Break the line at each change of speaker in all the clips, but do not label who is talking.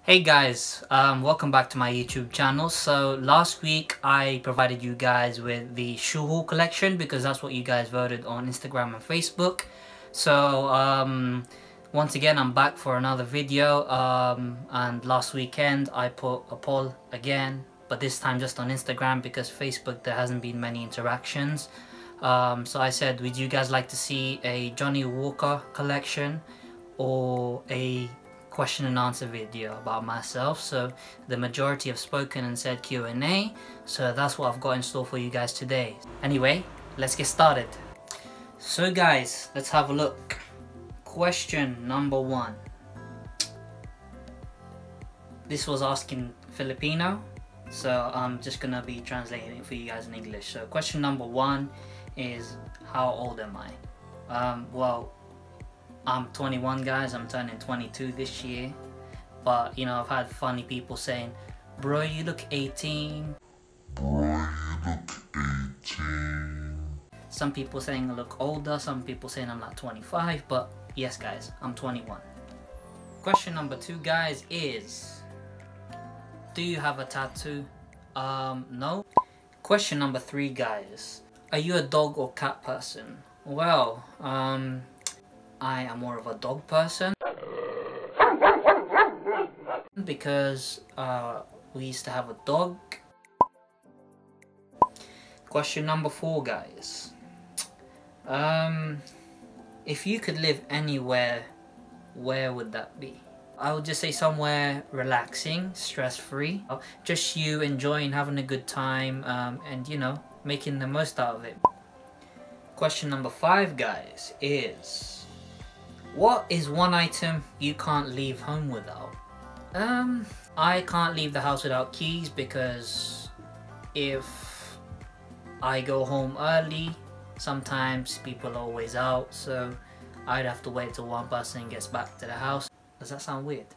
Hey guys, welcome back to my YouTube channel. So last week I provided you guys with the shoe haul collection because that's what you guys voted on Instagram and Facebook. So once again I'm back for another video, and last weekend I put a poll again, but this time just on Instagram because Facebook there hasn't been many interactions. So I said, would you guys like to see a Johnny Walker collection or a question and answer video about myself? So the majority have spoken and said Q&A, so that's what I've got in store for you guys today. Anyway, let's get started. So guys, let's have a look. Question number 1. This was asked in Filipino, so I'm just gonna be translating it for you guys in English. So question number 1 is, how old am I? Well, I'm 21 guys, I'm turning 22 this year, but you know, I've had funny people saying, bro, you look 18.
Bro, you look 18.
Some people saying I look older, some people saying I'm like 25, but yes guys, I'm 21. Question number 2 guys is, do you have a tattoo? No. Question number 3 guys, are you a dog or cat person? Well, I am more of a dog person because we used to have a dog. Question number 4 guys, if you could live anywhere, where would that be? I would just say somewhere relaxing, stress-free, just you enjoying, having a good time, and you know, making the most out of it. Question number 5 guys is, what is one item you can't leave home without? I can't leave the house without keys because if I go home early, sometimes people are always out, so I'd have to wait till one person gets back to the house. Does that sound weird?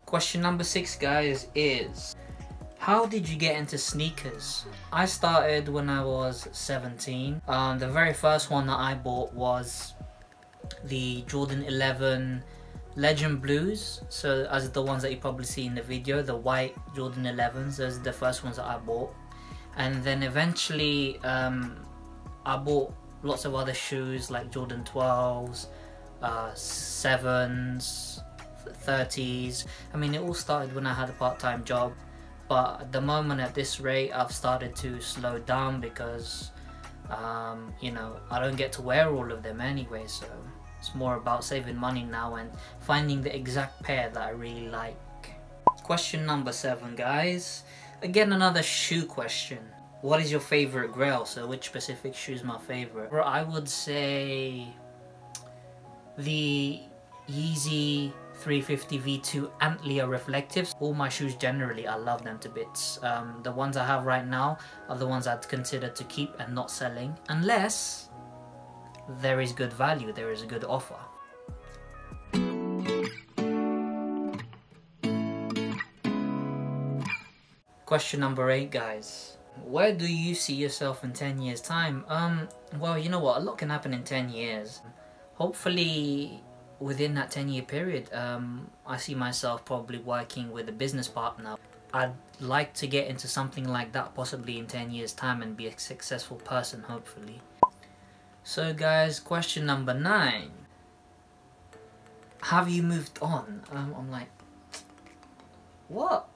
Question number 6 guys is, how did you get into sneakers? I started when I was 17. The very first one that I bought was the Jordan 11 Legend Blues. So as the ones that you probably see in the video, the white Jordan 11s, those are the first ones that I bought. And then eventually I bought lots of other shoes like Jordan 12s, 7s, 30s. I mean, it all started when I had a part-time job. But at the moment, at this rate, I've started to slow down because, you know, I don't get to wear all of them anyway. So it's more about saving money now and finding the exact pair that I really like. Question number 7, guys. Again, another shoe question. What is your favorite grail? So which specific shoe is my favorite? I would say the Yeezy 350 V2 Antlia Reflectives. All my shoes generally, I love them to bits. The ones I have right now are the ones I'd consider to keep and not selling, unless there is good value, there is a good offer. Question number 8 guys, where do you see yourself in 10 years time? Well, you know what, a lot can happen in 10 years. Hopefully within that 10-year period, I see myself probably working with a business partner. I'd like to get into something like that possibly in 10 years time and be a successful person, hopefully. So guys, question number 9. Have you moved on? I'm like, what?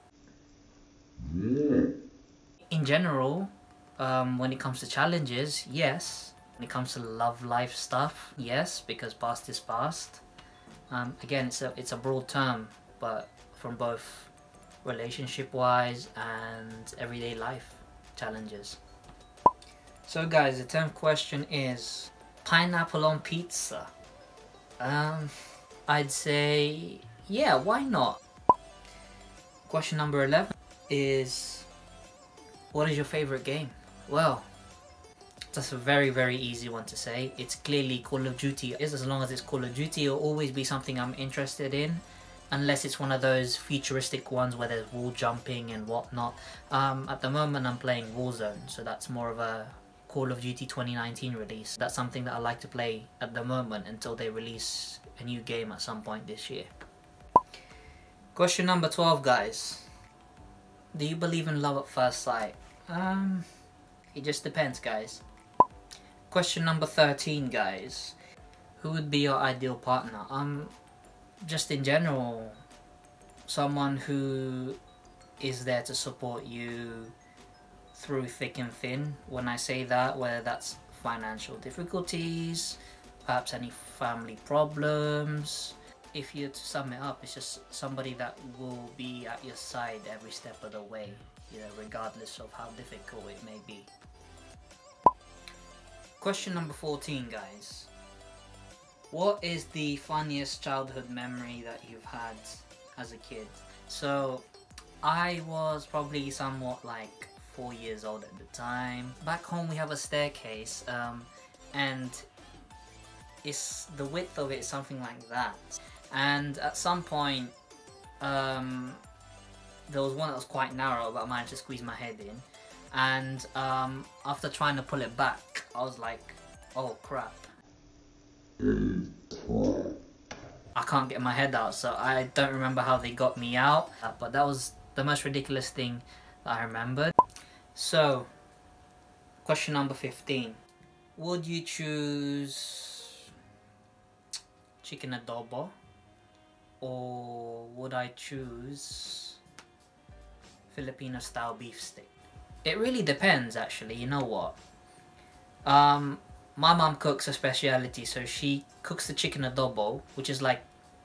In general, when it comes to challenges, yes. When it comes to love life stuff, yes, because past is past. Again, it's a broad term, but from both relationship-wise and everyday life challenges. So guys, the 10th question is, pineapple on pizza? I'd say, yeah, why not? Question number 11 is, what is your favorite game? Well, that's a very, very easy one to say. It's clearly Call of Duty. As long as it's Call of Duty, it'll always be something I'm interested in, unless it's one of those futuristic ones where there's wall jumping and whatnot. At the moment I'm playing Warzone, so that's more of a Call of Duty 2019 release. That's something that I like to play at the moment until they release a new game at some point this year. Question number 12, guys. Do you believe in love at first sight? It just depends, guys. Question number 13, guys. Who would be your ideal partner? Just in general, someone who is there to support you through thick and thin. When I say that, whether that's financial difficulties, perhaps any family problems. If you to sum it up, it's just somebody that will be at your side every step of the way, you know, regardless of how difficult it may be. Question number 14, guys. What is the funniest childhood memory that you've had as a kid? So, I was probably somewhat like 4 years old at the time. Back home we have a staircase, and the width of it is something like that. And at some point, there was one that was quite narrow, but I managed to squeeze my head in. And after trying to pull it back, I was like, oh crap. I can't get my head out, so I don't remember how they got me out. But that was the most ridiculous thing that I remembered. So, question number 15. Would you choose chicken adobo? Or would I choose Filipino style beef steak? It really depends, actually. You know what? My mom cooks a speciality, so she cooks the chicken adobo, which is like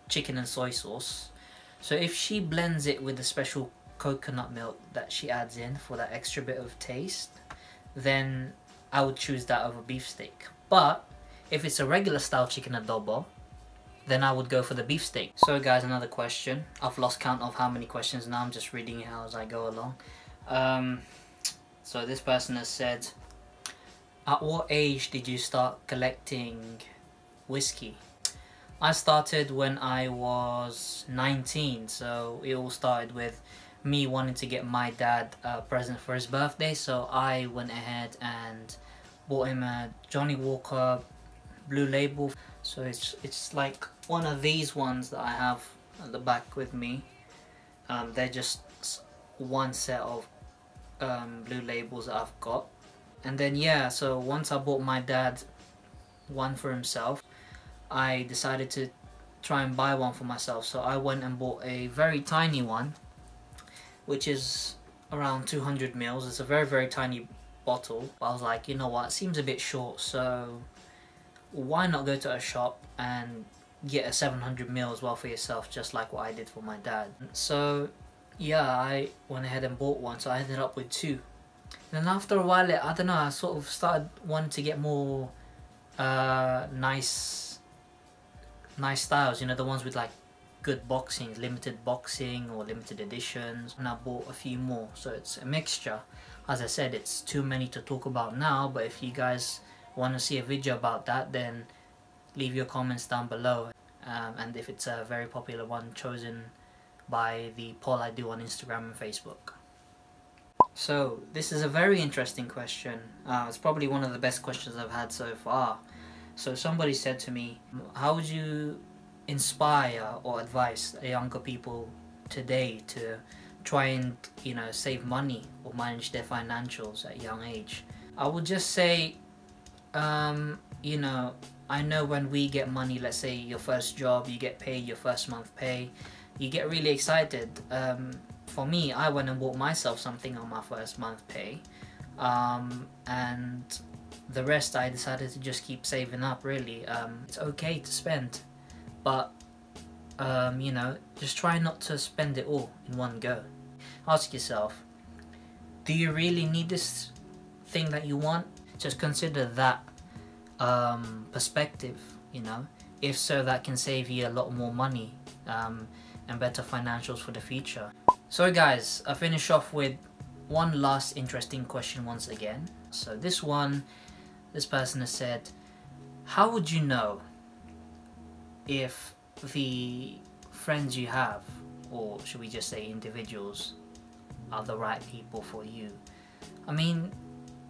chicken and soy sauce. So if she blends it with a special coconut milk that she adds in for that extra bit of taste, then I would choose that over beef steak. But if it's a regular style chicken adobo, then I would go for the beef steak. So guys, another question. I've lost count of how many questions now. I'm just reading it out as I go along. So this person has said, at what age did you start collecting whiskey? I started when I was 19, so it all started with me wanting to get my dad a present for his birthday, so I went ahead and bought him a Johnny Walker Blue Label. So it's like one of these ones that I have at the back with me. They're just one set of Blue Labels that I've got. And then yeah, so once I bought my dad one for himself, I decided to try and buy one for myself. So I went and bought a very tiny one, which is around 200 mils. It's a very, very tiny bottle. I was like, you know what, it seems a bit short, so why not go to a shop and get a 700 ml as well for yourself, just like what I did for my dad. So yeah, I went ahead and bought one, so I ended up with two. Then after a while, I don't know, I sort of started wanting to get more nice styles, you know, the ones with like good boxings, limited boxing or limited editions, and I bought a few more. So it's a mixture. As I said, it's too many to talk about now, but if you guys want to see a video about that, then leave your comments down below, and if it's a very popular one, chosen by the poll I do on Instagram and Facebook. So this is a very interesting question. It's probably one of the best questions I've had so far. So somebody said to me, how would you inspire or advise younger people today to try and, you know, save money or manage their financials at a young age? I would just say, you know, I know when we get money, let's say your first job, you get paid your first month pay, you get really excited. For me, I went and bought myself something on my first month pay, and the rest I decided to just keep saving up, really. It's okay to spend, but you know, just try not to spend it all in one go. Ask yourself, do you really need this thing that you want? Just consider that perspective, you know. If so, that can save you a lot more money and better financials for the future. So guys, I finish off with one last interesting question once again. So this person has said, how would you know if the friends you have, or should we just say individuals, are the right people for you? I mean,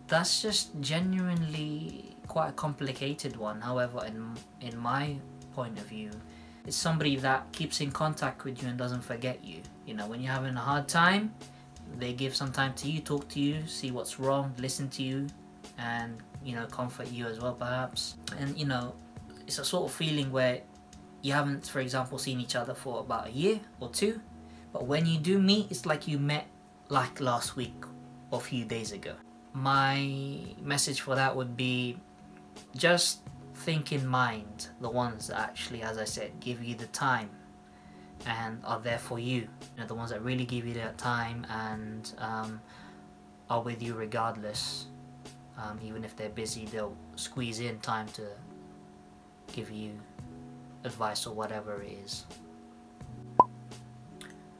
that's just genuinely quite a complicated one. However, in my point of view, it's somebody that keeps in contact with you and doesn't forget you. You know, when you're having a hard time, they give some time to you, talk to you, see what's wrong, listen to you, and, you know, comfort you as well perhaps. And, you know, it's a sort of feeling where you haven't, for example, seen each other for about a year or two, but when you do meet, it's like you met like last week or a few days ago. My message for that would be, just think in mind the ones that actually, as I said, give you the time and are there for you. You know, the ones that really give you that time and are with you regardless. Even if they're busy, they'll squeeze in time to give you advice or whatever it is.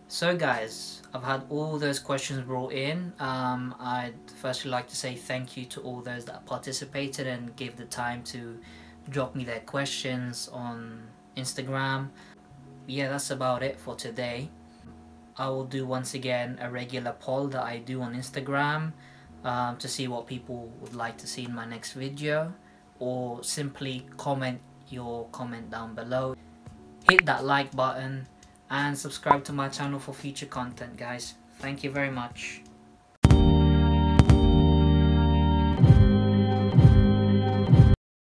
So guys, I've had all those questions brought in. I'd firstly like to say thank you to all those that participated and gave the time to drop me their questions on Instagram. Yeah, that's about it for today. I will do once again a regular poll that I do on Instagram to see what people would like to see in my next video, or simply comment your comment down below. Hit that like button and subscribe to my channel for future content, guys. Thank you very much.